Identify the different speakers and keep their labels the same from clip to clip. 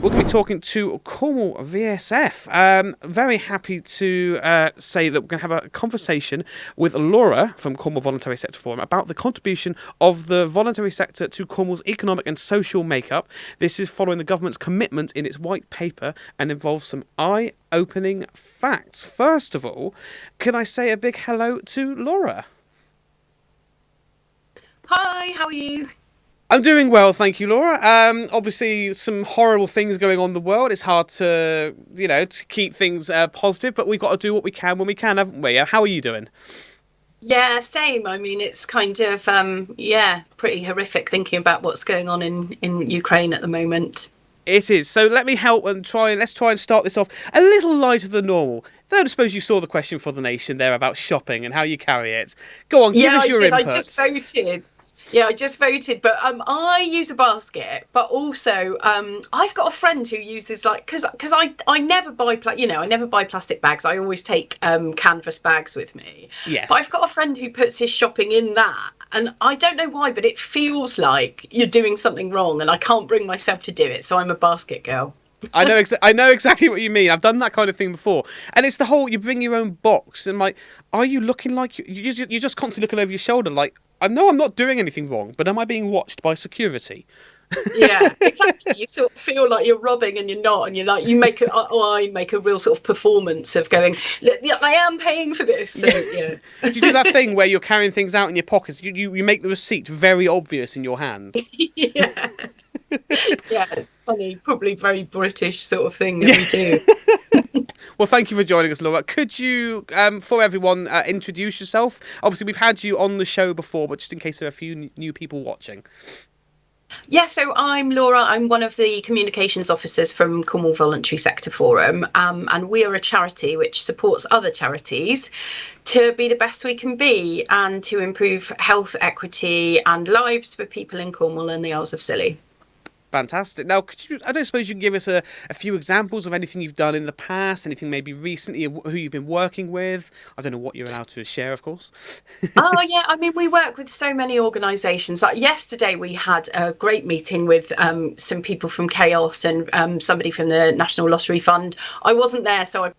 Speaker 1: We're going to be talking to Cornwall VSF. Very happy to say that we're going to have a conversation with Laura from Cornwall Voluntary Sector Forum about the contribution of the voluntary sector to Cornwall's economic and social makeup. This is following the government's commitment in its white paper and involves some eye-opening facts. First of all, can I say a big hello to Laura?
Speaker 2: Hi, how are you?
Speaker 1: I'm doing well, thank you, Laura. Obviously, some horrible things going on in the world. It's hard to, to keep things positive, but we've got to do what we can when we can, haven't we? How are you doing?
Speaker 2: Yeah, same. I mean, it's kind of, pretty horrific thinking about what's going on in Ukraine at the moment.
Speaker 1: It is. So let me help and let's try and start this off a little lighter than normal. I suppose you saw the question for the nation there about shopping and how you carry it. Go on, give us your input.
Speaker 2: I just voted. Yeah, I just voted, but I use a basket, but also I've got a friend who uses because I never buy I never buy plastic bags. I always take canvas bags with me.
Speaker 1: Yes.
Speaker 2: But I've got a friend who puts his shopping in that, and I don't know why, but it feels like you're doing something wrong, and I can't bring myself to do it. So I'm a basket girl.
Speaker 1: I know exactly what you mean. I've done that kind of thing before, and it's the whole you bring your own box, and are you looking like you're just constantly looking over your shoulder like. I know I'm not doing anything wrong, but am I being watched by security?
Speaker 2: Yeah, exactly. You sort of feel like you're robbing and you're not, and I make a real sort of performance of going, I am paying for this. So, yeah.
Speaker 1: Do you do that thing where you're carrying things out in your pockets? You make the receipt very obvious in your hand.
Speaker 2: Yeah. Yeah, it's funny. Probably very British sort of thing that we do.
Speaker 1: Well, thank you for joining us, Laura. Could you, for everyone, introduce yourself? Obviously, we've had you on the show before, but just in case there are a few new people watching.
Speaker 2: Yeah, so I'm Laura. I'm one of the communications officers from Cornwall Voluntary Sector Forum, and we are a charity which supports other charities to be the best we can be and to improve health, equity and lives for people in Cornwall and the Isles of Scilly.
Speaker 1: Fantastic. Now, I don't suppose you can give us a few examples of anything you've done in the past, anything maybe recently, who you've been working with? I don't know what you're allowed to share, of course.
Speaker 2: Oh, yeah. I mean, we work with so many organisations. Like yesterday, we had a great meeting with some people from Chaos and somebody from the National Lottery Fund. I wasn't there, so I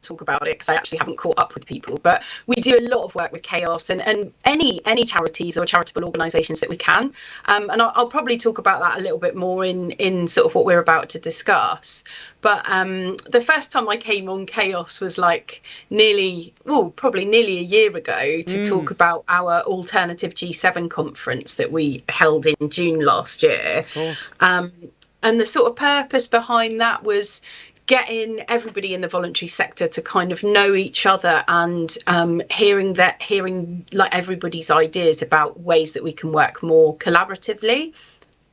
Speaker 2: talk about it because I actually haven't caught up with people, but we do a lot of work with Chaos and any charities or charitable organisations that we can, and I'll probably talk about that a little bit more in sort of what we're about to discuss. But the first time I came on Chaos was probably nearly a year ago to talk about our alternative G7 conference that we held in June last year.
Speaker 1: Of course.
Speaker 2: And the sort of purpose behind that was getting everybody in the voluntary sector to kind of know each other and hearing like everybody's ideas about ways that we can work more collaboratively.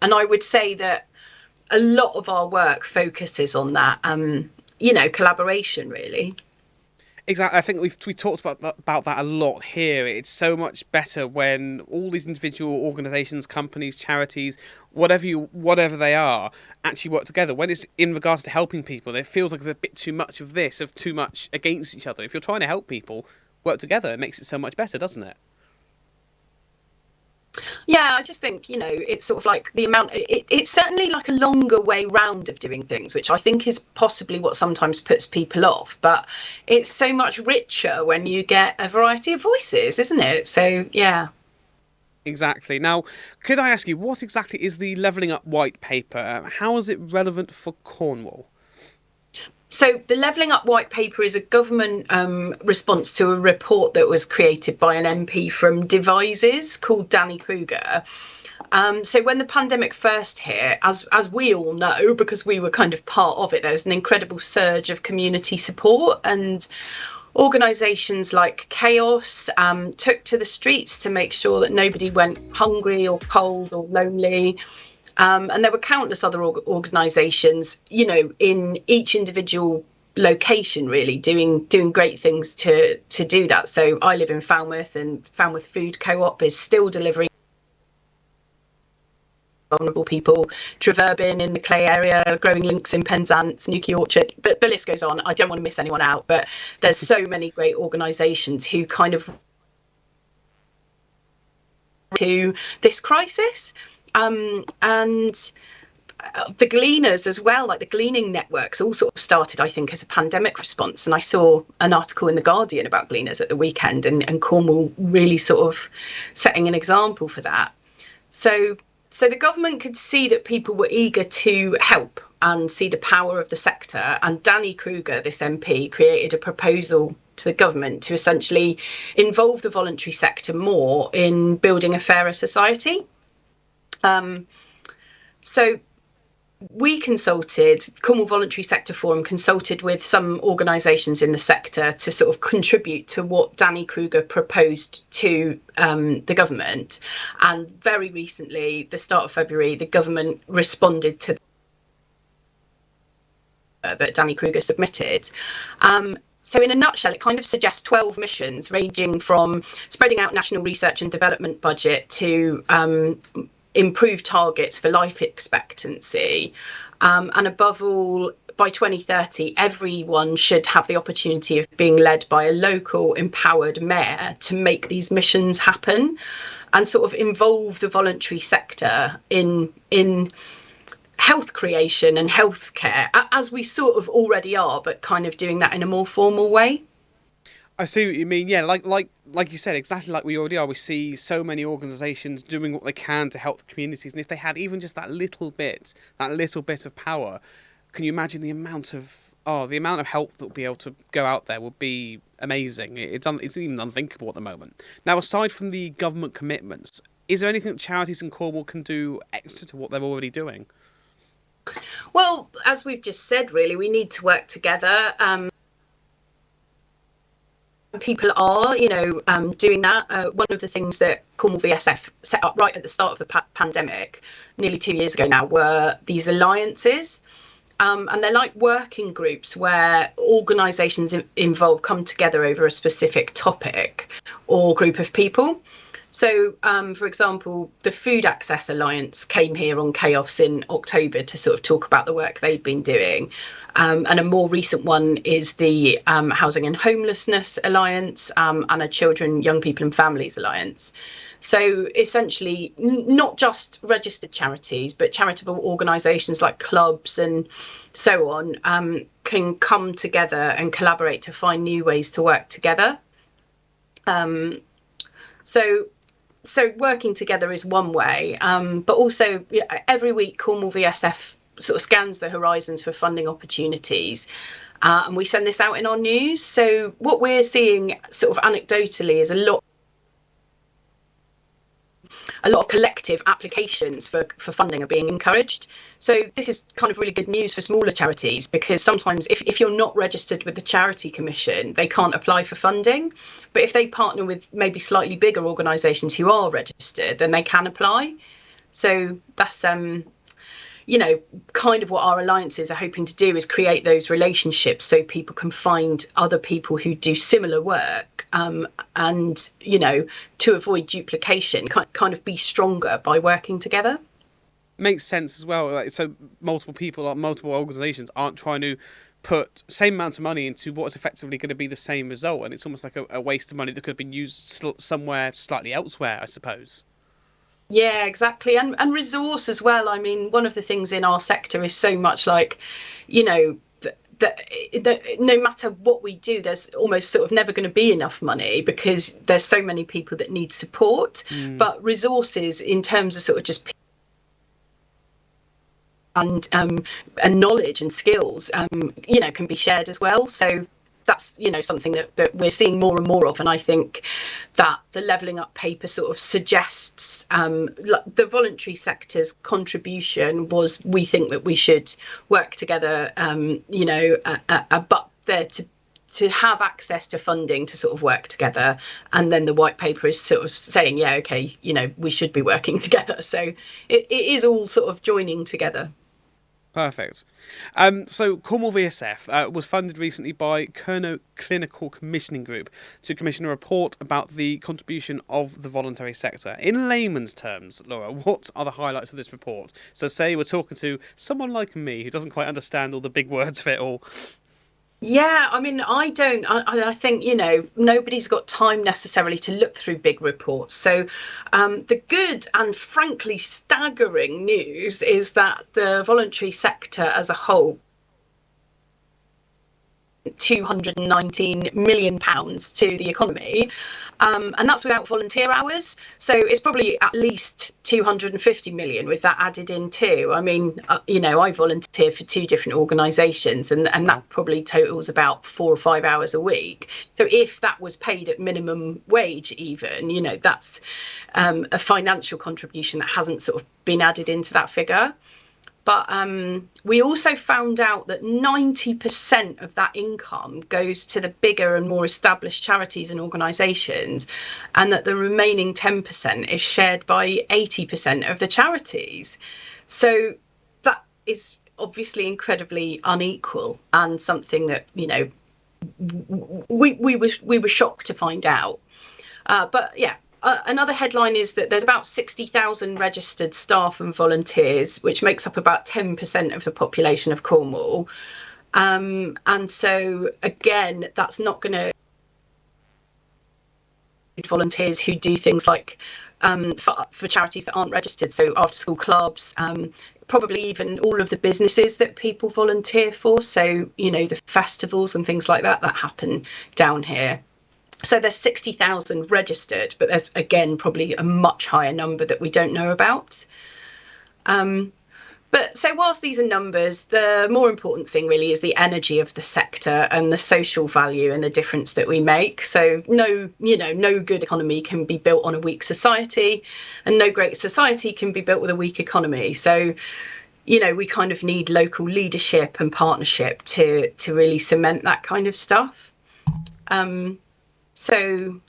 Speaker 2: And I would say that a lot of our work focuses on that, collaboration really.
Speaker 1: Exactly. I think we talked about that a lot here. It's so much better when all these individual organisations, companies, charities, whatever they are, actually work together. When it's in regards to helping people, it feels like there's a bit too much of this, of too much against each other. If you're trying to help people work together, it makes it so much better, doesn't it?
Speaker 2: Yeah, I just think, it's sort of like the amount, it's certainly like a longer way round of doing things, which I think is possibly what sometimes puts people off. But it's so much richer when you get a variety of voices, isn't it? So, yeah.
Speaker 1: Exactly. Now, could I ask you, what exactly is the Levelling Up white paper? How is it relevant for Cornwall?
Speaker 2: So the Levelling Up white paper is a government response to a report that was created by an MP from Devizes called Danny Kruger. So when the pandemic first hit, as we all know, because we were kind of part of it, there was an incredible surge of community support, and organisations like Chaos took to the streets to make sure that nobody went hungry or cold or lonely. And there were countless other organisations, in each individual location, really doing great things to do that. So I live in Falmouth, and Falmouth Food Co-op is still delivering vulnerable people. Treverbin in the Clay area, Growing Links in Penzance, Newquay Orchard. But the list goes on. I don't want to miss anyone out, but there's so many great organisations who kind of to this crisis. And the gleaners as well, like the gleaning networks, all sort of started, I think, as a pandemic response. And I saw an article in The Guardian about gleaners at the weekend, and Cornwall really sort of setting an example for that. So the government could see that people were eager to help and see the power of the sector. And Danny Kruger, this MP, created a proposal to the government to essentially involve the voluntary sector more in building a fairer society. So we Cornwall Voluntary Sector Forum consulted with some organisations in the sector to sort of contribute to what Danny Kruger proposed to the government. And very recently, the start of February, the government responded to that Danny Kruger submitted. So in a nutshell, it kind of suggests 12 missions ranging from spreading out national research and development budget to improve targets for life expectancy. And above all, by 2030, everyone should have the opportunity of being led by a local empowered mayor to make these missions happen and sort of involve the voluntary sector in health creation and healthcare, as we sort of already are, but kind of doing that in a more formal way.
Speaker 1: I see what you mean. Yeah, like you said, exactly like we already are. We see so many organisations doing what they can to help the communities, and if they had even just that little bit of power, can you imagine the amount of help that would be able to go out there would be amazing. It's even unthinkable at the moment. Now, aside from the government commitments, is there anything that charities in Cornwall can do extra to what they're already doing?
Speaker 2: Well, as we've just said, really, we need to work together. People are, doing that. One of the things that Cornwall VSF set up right at the start of the pandemic, nearly 2 years ago now, were these alliances. And they're like working groups where organisations involved come together over a specific topic or group of people. So, for example, the Food Access Alliance came here on Chaos in October to sort of talk about the work they've been doing. And a more recent one is the Housing and Homelessness Alliance and a Children, Young People and Families Alliance. So essentially, not just registered charities, but charitable organisations like clubs and so on can come together and collaborate to find new ways to work together. So working together is one way, but also every week Cornwall VSF sort of scans the horizons for funding opportunities, and we send this out in our news. So what we're seeing sort of anecdotally is a lot of collective applications for funding are being encouraged. So this is kind of really good news for smaller charities, because sometimes if you're not registered with the Charity Commission, they can't apply for funding. But if they partner with maybe slightly bigger organisations who are registered, then they can apply. So that's kind of what our alliances are hoping to do, is create those relationships so people can find other people who do similar work, and, to avoid duplication, kind of be stronger by working together.
Speaker 1: Makes sense as well. So multiple people, multiple organisations aren't trying to put same amount of money into what is effectively going to be the same result, and it's almost like a waste of money that could have been used somewhere slightly elsewhere, I suppose.
Speaker 2: Yeah, exactly. And resource as well. I mean, one of the things in our sector is so much like, that no matter what we do, there's almost sort of never going to be enough money because there's so many people that need support. But resources in terms of sort of just and knowledge and skills, can be shared as well. So that's, something that we're seeing more and more of. And I think that the Levelling Up paper sort of suggests the voluntary sector's contribution was, we think that we should work together, but there to have access to funding to sort of work together. And then the white paper is sort of saying, yeah, okay, we should be working together. So it is all sort of joining together.
Speaker 1: Perfect. So Cornwall VSF was funded recently by Kernow Clinical Commissioning Group to commission a report about the contribution of the voluntary sector. In layman's terms, Laura, what are the highlights of this report? So say we're talking to someone like me who doesn't quite understand all the big words of it all.
Speaker 2: Yeah, I mean, I think, nobody's got time necessarily to look through big reports. So the good and frankly staggering news is that the voluntary sector as a whole, £219 million to the economy, and that's without volunteer hours. So it's probably at least 250 million with that added in too. I mean, I volunteer for two different organisations, and
Speaker 1: Wow.
Speaker 2: that probably totals about 4 or 5 hours a week. So if that was paid at minimum wage, even, that's a financial contribution that hasn't sort of been added into that figure. But we also found out that 90% of that income goes to the bigger and more established charities and organisations, and that the remaining 10% is shared by 80% of the charities. So that is obviously incredibly unequal, and something that, we were shocked to find out. But yeah, another headline is that there's about 60,000 registered staff and volunteers, which makes up about 10% of the population of Cornwall. And so, again, that's not going to volunteers who do things like for charities that aren't registered, so after school clubs, probably even all of the businesses that people volunteer for. So, the festivals and things like that happen down here. So there's 60,000 registered, but there's, again, probably a much higher number that we don't know about. But so whilst these are numbers, the more important thing really is the energy of the sector and the social value and the difference that we make. So no good economy can be built on a weak society, and no great society can be built with a weak economy. So, we kind of need local leadership and partnership to really cement that kind of stuff. So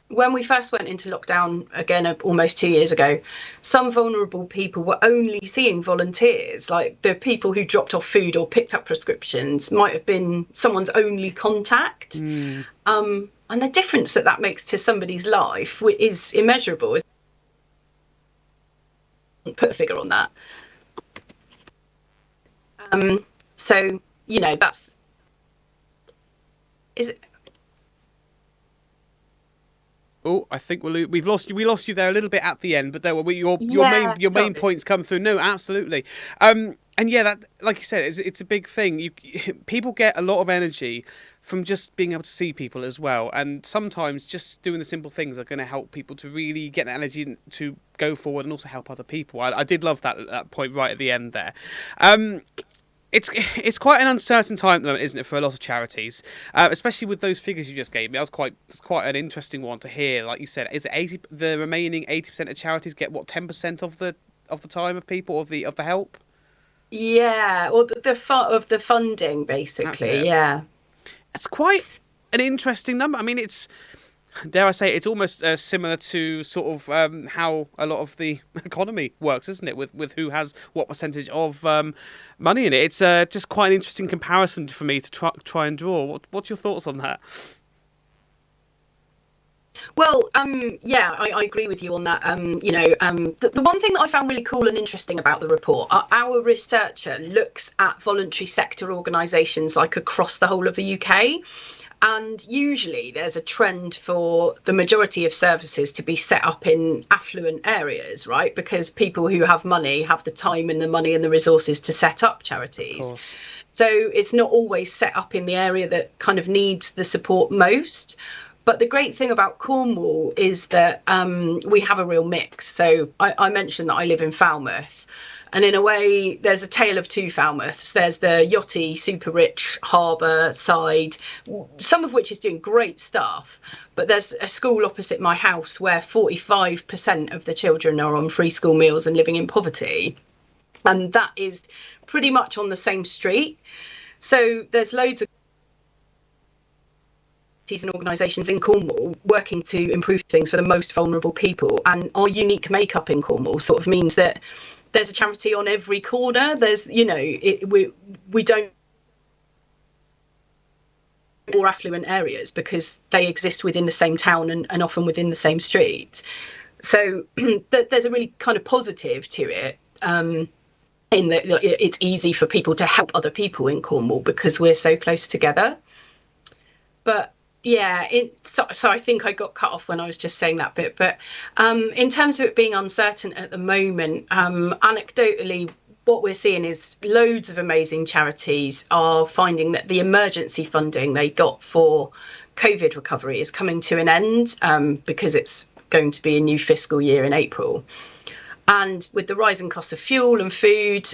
Speaker 2: when we first went into lockdown, again, almost 2 years ago, some vulnerable people were only seeing volunteers. Like the people who dropped off food or picked up prescriptions might have been someone's only contact. And the difference that makes to somebody's life is immeasurable. Put a figure on that. So, that's... Is it...
Speaker 1: Oh, I think we've lost you. We lost you there a little bit at the end, but there were your main points come through. No, absolutely. And yeah, that, like you said, it's a big thing. People get a lot of energy from just being able to see people as well, and sometimes just doing the simple things are going to help people to really get the energy to go forward and also help other people. I did love that point right at the end there. It's quite an uncertain time at the moment, isn't it, for a lot of charities, especially with those figures you just gave me. It's quite an interesting one to hear. Like you said, is it the remaining 80% of charities get 10% of the time of people of the help?
Speaker 2: Yeah, or the funding, basically. Yeah,
Speaker 1: it's quite an interesting number. I mean, it's, dare I say, it's almost similar to sort of how a lot of the economy works, isn't it? With who has what percentage of money in it. It's just quite an interesting comparison for me to try and draw. What's your thoughts on that?
Speaker 2: Well, yeah, I agree with you on that. The one thing that I found really cool and interesting about the report, our researcher looks at voluntary sector organisations like across the whole of the UK. And usually there's a trend for the majority of services to be set up in affluent areas, right? Because people who have money have the time and the money and the resources to set up charities. So it's not always set up in the area that kind of needs the support most. But the great thing about Cornwall is that we have a real mix. So I mentioned that I live in Falmouth. And in a way, there's a tale of two Falmouths. There's the yachty, super rich harbour side, some of which is doing great stuff. But there's a school opposite my house where 45% of the children are on free school meals and living in poverty. And that is pretty much on the same street. So there's loads of and organisations in Cornwall working to improve things for the most vulnerable people. And our unique makeup in Cornwall sort of means that there's a charity on every corner. There's, we don't more affluent areas because they exist within the same town and often within the same street. So there's a really kind of positive to it, in that it's easy for people to help other people in Cornwall because we're so close together. but yeah, so I think I got cut off when I was just saying that bit. But in terms of it being uncertain at the moment, anecdotally, what we're seeing is loads of amazing charities are finding that the emergency funding they got for COVID recovery is coming to an end, because it's going to be a new fiscal year in April. And with the rising cost of fuel and food,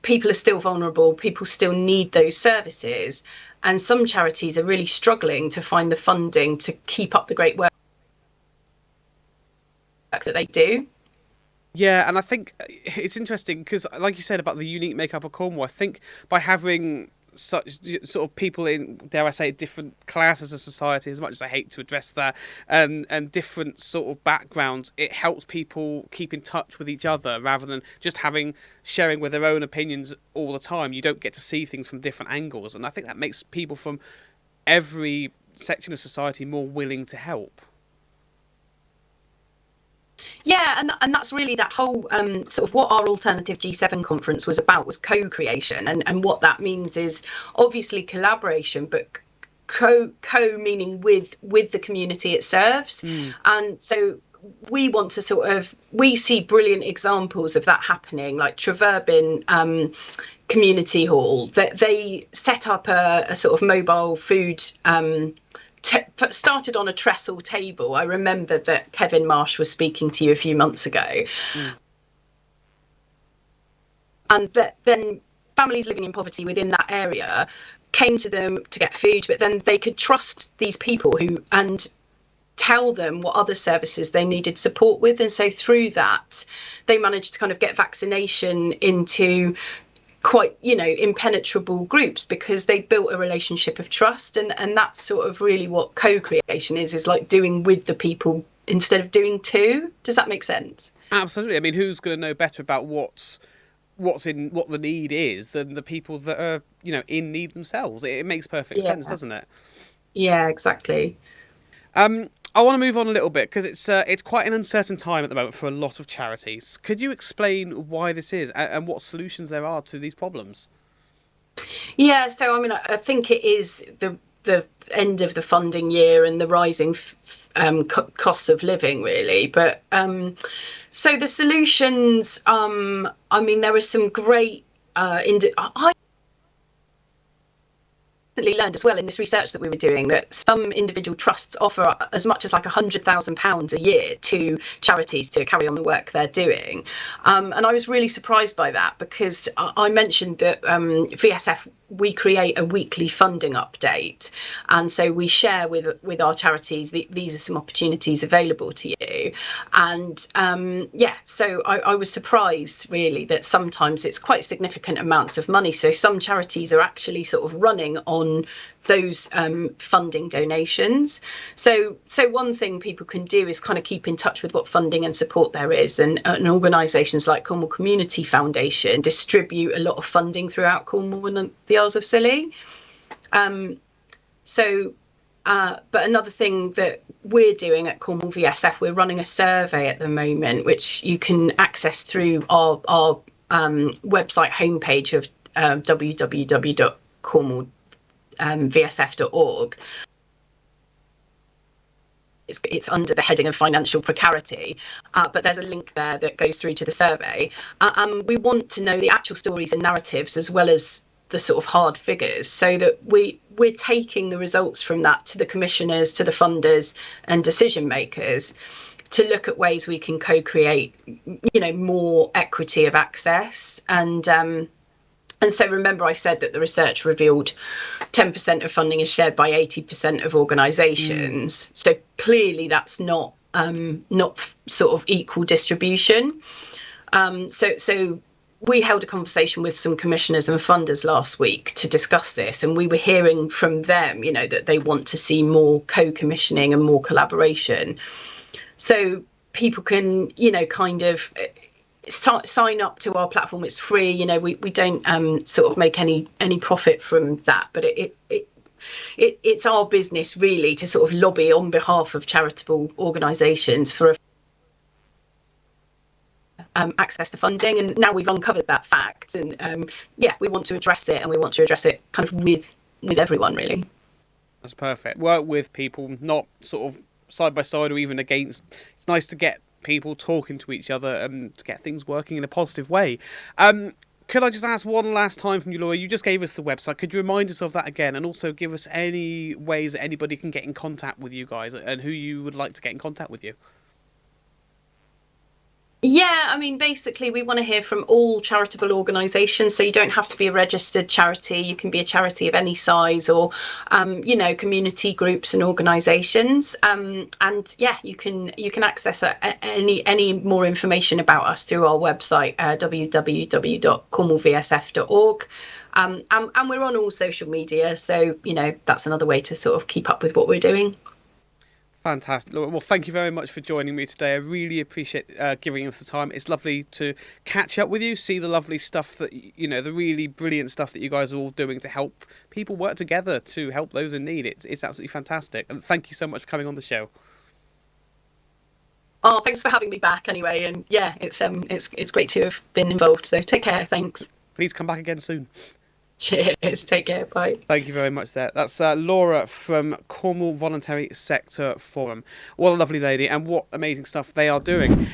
Speaker 2: people are still vulnerable, people still need those services. And some charities are really struggling to find the funding to keep up the great work that they do.
Speaker 1: Yeah, and I think it's interesting because, like you said about the unique makeup of Cornwall, I think by having such sort of people in, dare I say, different classes of society, as much as I hate to address that, and different sort of backgrounds, it helps people keep in touch with each other rather than just sharing with their own opinions all the time. You don't get to see things from different angles, and I think that makes people from every section of society more willing to help.
Speaker 2: Yeah, and that's really that whole sort of what our alternative G7 conference was about, was co-creation, and what that means is obviously collaboration, but co meaning with the community it serves. And so we want to we see brilliant examples of that happening, like Treverbin Community Hall, that they set up a sort of mobile food started on a trestle table. I remember that Kevin Marsh was speaking to you a few months ago. And that then families living in poverty within that area came to them to get food, but then they could trust these people and tell them what other services they needed support with. And so through that, they managed to kind of get vaccination into quite, impenetrable groups, because they built a relationship of trust. And that's sort of really what co-creation is like doing with the people instead of doing to. Does that make sense?
Speaker 1: Absolutely. I mean, who's going to know better about what the need is than the people that are, in need themselves? It makes perfect sense, doesn't it?
Speaker 2: Yeah, exactly.
Speaker 1: I want to move on a little bit because it's quite an uncertain time at the moment for a lot of charities. Could you explain why this is and what solutions there are to these problems?
Speaker 2: Yeah, so I mean, I think it is the end of the funding year and the rising costs of living, really. But so the solutions, I mean, there are some great. I learned as well in this research that we were doing that some individual trusts offer as much as like £100,000 a year to charities to carry on the work they're doing, and I was really surprised by that, because I mentioned that VSF, we create a weekly funding update, and so we share with our charities these are some opportunities available to you. And so I was surprised really that sometimes it's quite significant amounts of money. So some charities are actually sort of running on those funding donations. So one thing people can do is kind of keep in touch with what funding and support there is, and organisations like Cornwall Community Foundation distribute a lot of funding throughout Cornwall and the Isles of Scilly. But another thing that we're doing at Cornwall VSF, we're running a survey at the moment, which you can access through our website homepage of www.cornwallvsf.org. It's under the heading of financial precarity, but there's a link there that goes through to the survey. We want to know the actual stories and narratives as well as the sort of hard figures, so that we're taking the results from that to the commissioners, to the funders and decision makers, to look at ways we can co-create, more equity of access. And so remember I said that the research revealed 10% of funding is shared by 80% of organisations. So clearly that's not sort of equal distribution. So we held a conversation with some commissioners and funders last week to discuss this, and we were hearing from them, that they want to see more co-commissioning and more collaboration. So people can, kind of sign up to our platform. It's free. We don't sort of make any profit from that, but it's our business really to sort of lobby on behalf of charitable organisations for access to funding. And now we've uncovered that fact, and we want to address it, and we want to address it kind of with everyone really.
Speaker 1: That's perfect. Work with people, not sort of side by side or even against. It's nice to get people talking to each other and to get things working in a positive way. Could I just ask one last time from you, Laura? You just gave us the website. Could you remind us of that again, and also give us any ways that anybody can get in contact with you guys and who you would like to get in contact with you?
Speaker 2: Yeah, I mean, basically, we want to hear from all charitable organisations. So you don't have to be a registered charity. You can be a charity of any size, or, community groups and organisations. And yeah, you can access any more information about us through our website, www.cornwallvsf.org. And we're on all social media, so that's another way to sort of keep up with what we're doing.
Speaker 1: Fantastic. Well, thank you very much for joining me today. I really appreciate giving us the time. It's lovely to catch up with you, see the lovely stuff that, the really brilliant stuff that you guys are all doing to help people work together to help those in need. It's absolutely fantastic. And thank you so much for coming on the show.
Speaker 2: Oh, thanks for having me back anyway. And yeah, it's great to have been involved. So take care. Thanks.
Speaker 1: Please come back again soon.
Speaker 2: Cheers. Take care. Bye.
Speaker 1: Thank you very much there. That's Laura from Cornwall Voluntary Sector Forum. What a lovely lady, and what amazing stuff they are doing.